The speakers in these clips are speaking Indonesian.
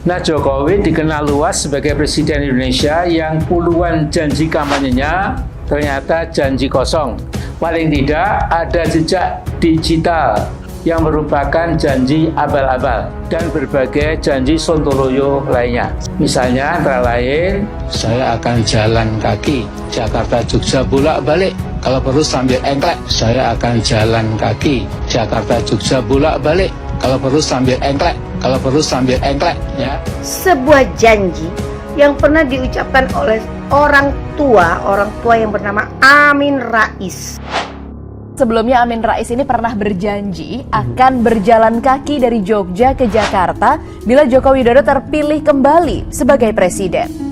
Nah, Jokowi dikenal luas sebagai Presiden Indonesia yang puluhan janji kampanyenya ternyata janji kosong. Paling tidak ada jejak digital yang merupakan janji abal-abal dan berbagai janji sontoloyo lainnya. Misalnya antara lain, saya akan jalan kaki Jakarta Jogja bolak-balik, kalau perlu sambil engklek. Saya akan jalan kaki Jakarta Jogja bolak-balik, kalau perlu sambil engklek. Kalau perlu sambil engklek, ya. Sebuah janji yang pernah diucapkan oleh orang tua yang bernama Amin Rais. Sebelumnya Amin Rais ini pernah berjanji akan berjalan kaki dari Jogja ke Jakarta bila Joko Widodo terpilih kembali sebagai presiden.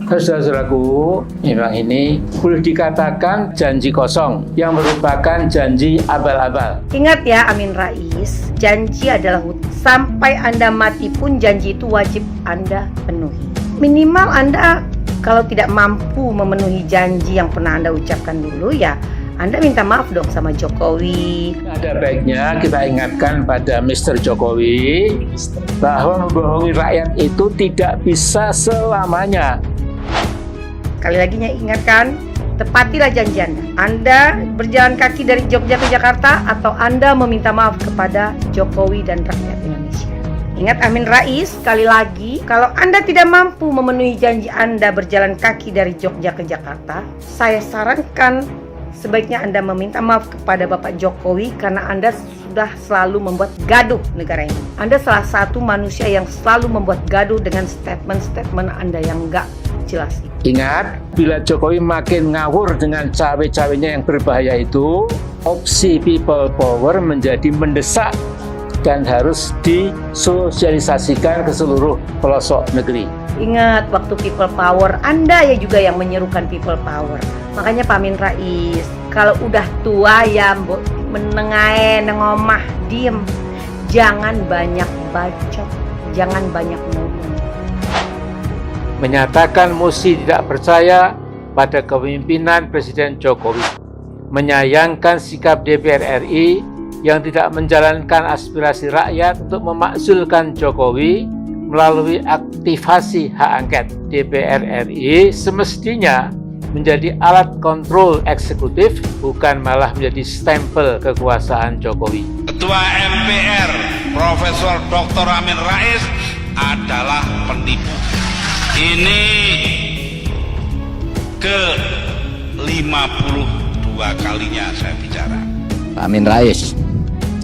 Saudara-saudaraku, memang ini boleh dikatakan janji kosong yang merupakan janji abal-abal. Ingat ya Amin Rais, janji adalah hutang. Sampai Anda mati pun janji itu wajib Anda penuhi. Minimal Anda kalau tidak mampu memenuhi janji yang pernah Anda ucapkan dulu, ya Anda minta maaf dong sama Jokowi. Ada baiknya kita ingatkan pada Mr. Jokowi bahwa membohongi rakyat itu tidak bisa selamanya. Sekali lagi ingatkan, tepatilah janji Anda. Anda berjalan kaki dari Jogja ke Jakarta atau Anda meminta maaf kepada Jokowi dan rakyat Indonesia. Ingat Amin Rais, sekali lagi, kalau Anda tidak mampu memenuhi janji Anda berjalan kaki dari Jogja ke Jakarta, saya sarankan sebaiknya Anda meminta maaf kepada Bapak Jokowi karena Anda sudah selalu membuat gaduh negara ini. Anda salah satu manusia yang selalu membuat gaduh dengan statement-statement Anda yang enggak jelas. Ingat, bila Jokowi makin ngawur dengan cawe-cawenya yang berbahaya itu, opsi people power menjadi mendesak dan harus disosialisasikan ke seluruh pelosok negeri. Ingat, waktu people power, Anda ya juga yang menyerukan people power. Makanya Pak Amin Rais, kalau udah tua ya menengae nengomah, diem. Jangan banyak bacot, jangan banyak ngomong. Menyatakan mosi tidak percaya pada kepemimpinan Presiden Jokowi. Menyayangkan sikap DPR RI yang tidak menjalankan aspirasi rakyat untuk memakzulkan Jokowi melalui aktivasi hak angket. DPR RI semestinya menjadi alat kontrol eksekutif, bukan malah menjadi stempel kekuasaan Jokowi. Ketua MPR Profesor Dr. Amin Rais adalah penipu. Ini ke-52 kalinya saya bicara. Pak Amin Rais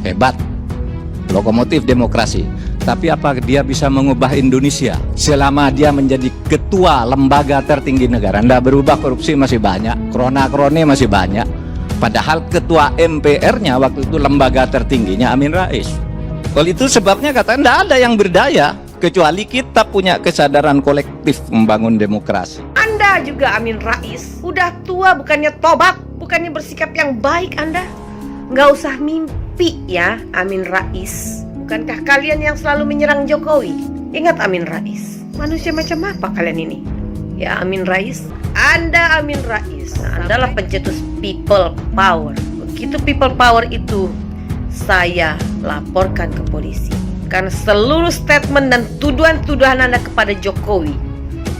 hebat, lokomotif demokrasi. Tapi apa dia bisa mengubah Indonesia selama dia menjadi ketua lembaga tertinggi negara? Nggak berubah, korupsi masih banyak, krona-krone masih banyak. Padahal ketua MPR-nya waktu itu lembaga tertingginya Amin Rais. Kalau itu sebabnya katanya nggak ada yang berdaya, kecuali kita punya kesadaran kolektif membangun demokrasi. Anda juga Amin Rais, udah tua bukannya tobat, bukannya bersikap yang baik Anda. Nggak usah mimpi ya Amin Rais. Bukankah kalian yang selalu menyerang Jokowi? Ingat Amin Rais, manusia macam apa kalian ini? Ya Amin Rais, Anda Amin Rais, Anda lah pencetus people power. Begitu people power itu, saya laporkan ke polisi. Karena seluruh statement dan tuduhan-tuduhan Anda kepada Jokowi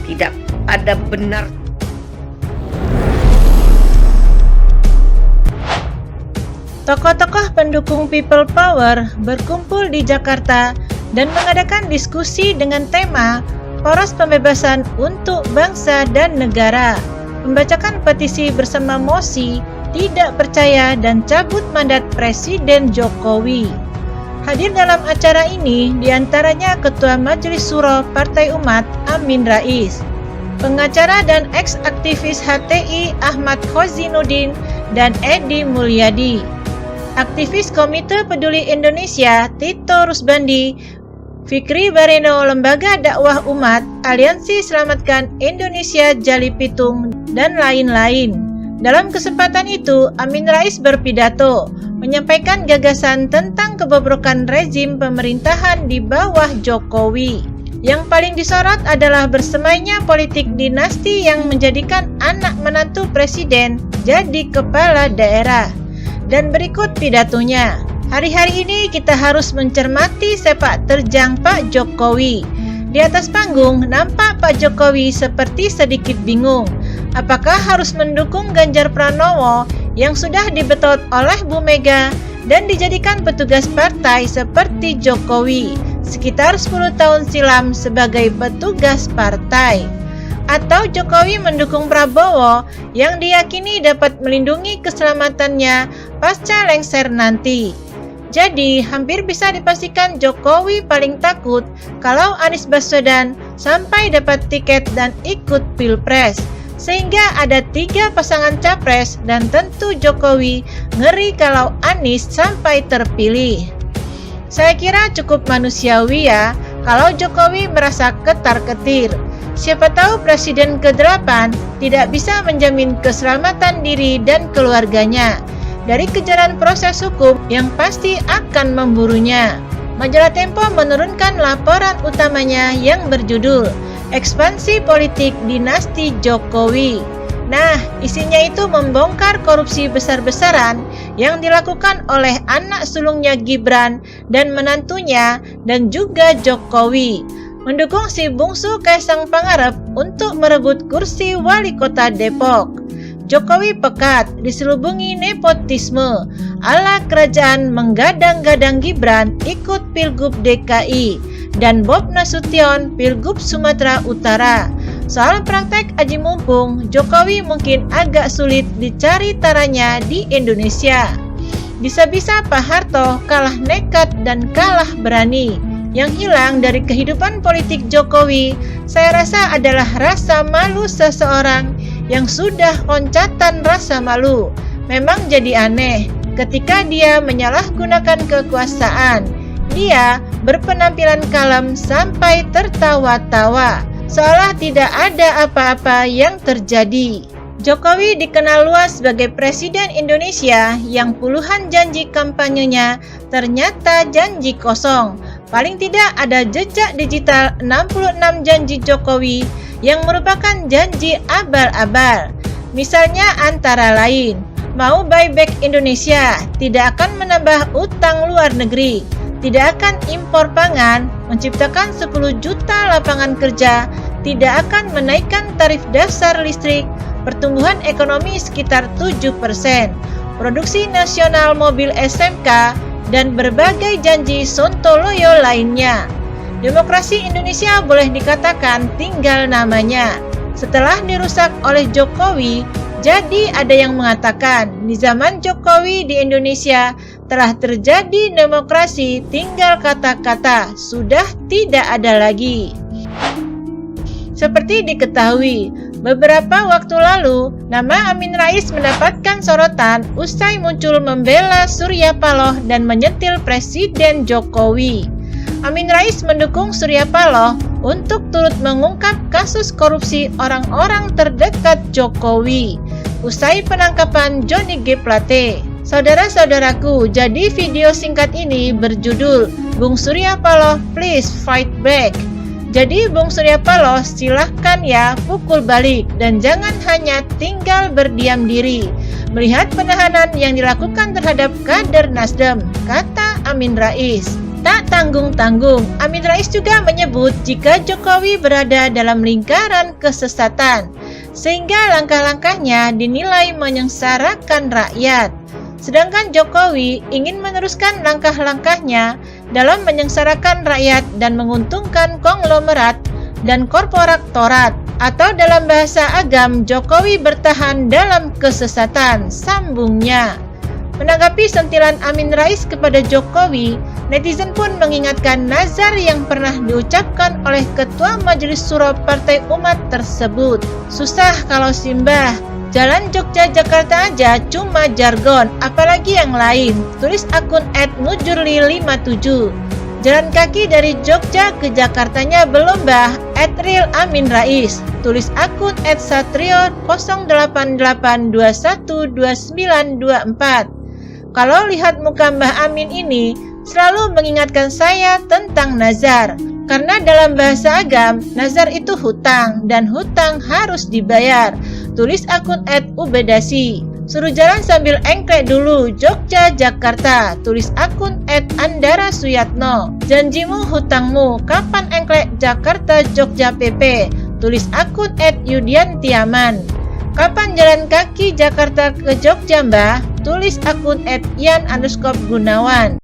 tidak ada benar. Tokoh-tokoh pendukung People Power berkumpul di Jakarta dan mengadakan diskusi dengan tema Poros Pembebasan untuk Bangsa dan Negara. Membacakan petisi bersama mosi tidak percaya dan cabut mandat Presiden Jokowi. Hadir dalam acara ini diantaranya Ketua Majelis Syuro Partai Umat Amin Rais, pengacara dan ex-aktivis HTI Ahmad Khozinuddin dan Edi Mulyadi, aktivis Komite Peduli Indonesia Tito Rusbandi, Fikri Bareno Lembaga Dakwah Umat, Aliansi Selamatkan Indonesia Jali Pitung, dan lain-lain. Dalam kesempatan itu, Amin Rais berpidato, menyampaikan gagasan tentang kebobrokan rezim pemerintahan di bawah Jokowi. Yang paling disorot adalah bersemainya politik dinasti yang menjadikan anak menantu presiden jadi kepala daerah. Dan berikut pidatonya. Hari-hari ini kita harus mencermati sepak terjang Pak Jokowi. Di atas panggung, nampak Pak Jokowi seperti sedikit bingung. Apakah harus mendukung Ganjar Pranowo yang sudah dibetot oleh Bu Mega dan dijadikan petugas partai seperti Jokowi sekitar 10 tahun silam sebagai petugas partai? Atau Jokowi mendukung Prabowo yang diyakini dapat melindungi keselamatannya pasca lengser nanti? Jadi, hampir bisa dipastikan Jokowi paling takut kalau Anies Baswedan sampai dapat tiket dan ikut Pilpres. Sehingga ada 3 pasangan capres dan tentu Jokowi ngeri kalau Anies sampai terpilih. Saya kira cukup manusiawi ya kalau Jokowi merasa ketar-ketir. Siapa tahu Presiden ke-8 tidak bisa menjamin keselamatan diri dan keluarganya dari kejaran proses hukum yang pasti akan memburunya. Majalah Tempo menurunkan laporan utamanya yang berjudul Ekspansi Politik Dinasti Jokowi. Nah, isinya itu membongkar korupsi besar-besaran yang dilakukan oleh anak sulungnya Gibran dan menantunya dan juga Jokowi, mendukung si bungsu Kaisang Pangarep untuk merebut kursi wali kota Depok. Jokowi pekat diselubungi nepotisme ala kerajaan menggadang-gadang Gibran ikut Pilgub DKI dan Bob Nasution Pilgub Sumatera Utara. Soal praktek aji mumpung, Jokowi mungkin agak sulit dicari taranya di Indonesia. Bisa-bisa Pak Harto kalah nekat dan kalah berani. Yang hilang dari kehidupan politik Jokowi, saya rasa adalah rasa malu seseorang yang sudah loncatan rasa malu. Memang jadi aneh ketika dia menyalahgunakan kekuasaan. Dia berpenampilan kalem sampai tertawa-tawa, seolah tidak ada apa-apa yang terjadi. Jokowi dikenal luas sebagai Presiden Indonesia yang puluhan janji kampanyenya ternyata janji kosong. Paling tidak ada jejak digital 66 janji Jokowi yang merupakan janji abal-abal. Misalnya antara lain, mau buyback Indonesia, tidak akan menambah utang luar negeri, tidak akan impor pangan, menciptakan 10 juta lapangan kerja, tidak akan menaikkan tarif dasar listrik, pertumbuhan ekonomi sekitar 7%, produksi nasional mobil SMK, dan berbagai janji sontoloyo lainnya. Demokrasi Indonesia boleh dikatakan tinggal namanya. Setelah dirusak oleh Jokowi, jadi ada yang mengatakan di zaman Jokowi di Indonesia telah terjadi demokrasi, tinggal kata-kata, sudah tidak ada lagi. Seperti diketahui, beberapa waktu lalu, nama Amin Rais mendapatkan sorotan usai muncul membela Surya Paloh dan menyentil Presiden Jokowi. Amin Rais mendukung Surya Paloh untuk turut mengungkap kasus korupsi orang-orang terdekat Jokowi usai penangkapan Johnny G. Plate. Saudara-saudaraku, jadi video singkat ini berjudul Bung Surya Paloh Please Fight Back. Jadi Bung Surya Paloh silahkan ya pukul balik dan jangan hanya tinggal berdiam diri melihat penahanan yang dilakukan terhadap kader Nasdem, kata Amin Rais. Tak tanggung-tanggung, Amin Rais juga menyebut jika Jokowi berada dalam lingkaran kesesatan, sehingga langkah-langkahnya dinilai menyengsarakan rakyat. Sedangkan Jokowi ingin meneruskan langkah-langkahnya dalam menyengsarakan rakyat dan menguntungkan konglomerat dan korporaktorat, atau dalam bahasa agam, Jokowi bertahan dalam kesesatan, sambungnya. Menanggapi sentilan Amin Rais kepada Jokowi, netizen pun mengingatkan nazar yang pernah diucapkan oleh Ketua Majelis Syuro Partai Umat tersebut. Susah kalau simbah, jalan Jogja-Jakarta aja cuma jargon, apalagi yang lain. Tulis akun @mujurli57. Jalan kaki dari Jogja ke Jakartanya belum bah, @real_Amin Rais. Tulis akun @satrio088212924. Kalau lihat muka Mbah Amin ini, selalu mengingatkan saya tentang nazar. Karena dalam bahasa agam, nazar itu hutang dan hutang harus dibayar. Tulis akun @ubedasi. Suruh jalan sambil engklek dulu, Jogja, Jakarta. Tulis akun @Andara Suyatno. Janjimu hutangmu, kapan engklek Jakarta, Jogja PP. Tulis akun @Yudiantiaman. Kapan jalan kaki Jakarta ke Jogja, Mbah? Tulis akun @Yan_Gunawan.